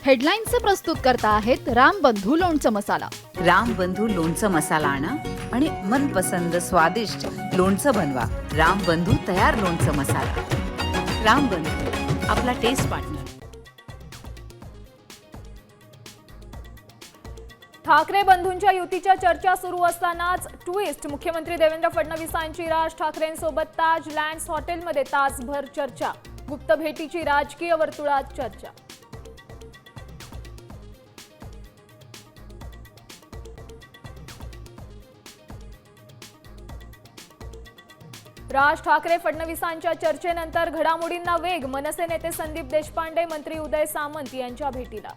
हेडलाईन्सचे प्रस्तुत करता आहेत रामबंधू लोणचं मसाला। रामबंधू लोणचं मसाला आणा आणि मनपसंद स्वादिष्ट लोणचं बनवा। रामबंधू तयार लोणचं मसाला। रामबंधू, आपला टेस्ट पार्टनर। ठाकरे बंधूंच्या युतीच्या चर्चा सुरू असतानाच ट्विस्ट। मुख्यमंत्री देवेंद्र फडणवीसांची राज ठाकरेंसोबत ताज लँड्स हॉटेलमध्ये तासभर चर्चा। गुप्त भेटीची राजकीय वर्तुळात चर्चा। राज ठाकरे फडणवीसांच्या चर्चेनंतर घडामोडींना वेग। मनसे नेते संदीप देशपांडे मंत्री उदय सामंत यांच्या भेटीला।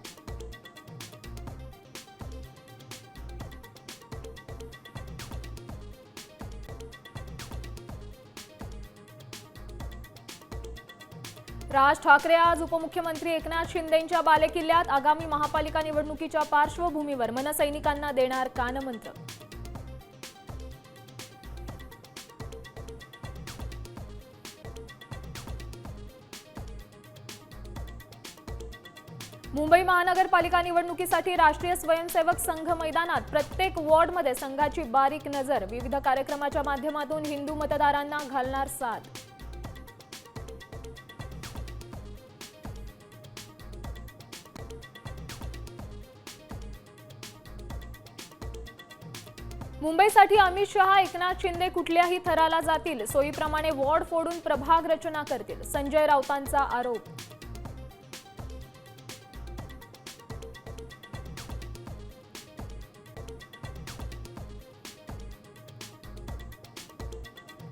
राज ठाकरे आज उपमुख्यमंत्री एकनाथ शिंदेंच्या बालेकिल्ल्यात। आगामी महापालिका निवडणुकीच्या पार्श्वभूमीवर मनसैनिकांना देणार कानमंत्र। मुंबई महानगरपालिका निवडणुकीसाठी राष्ट्रीय स्वयंसेवक संघ मैदानात। प्रत्येक वॉर्डमध्ये संघाची बारीक नजर। विविध कार्यक्रमाच्या माध्यमातून हिंदू मतदारांना घालणार साथ। मुंबईसाठी अमित शहा एकनाथ शिंदे कुठल्याही थराला जातील। सोयीप्रमाणे वॉर्ड फोडून प्रभाग रचना करतील। संजय राऊतांचा आरोप।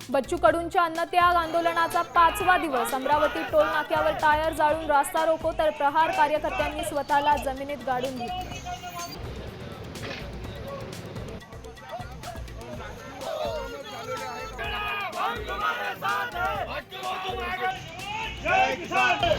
बच्चू कडूंच्या अन्नत्याग आंदोलनाचा 5वा दिवस। अमरावती टोल नाक्यावर टायर जाळून रास्ता रोको तर प्रहार कार्यकर्त्यांनी स्वतःला जमिनीत गाडून घेतले। जय किसान।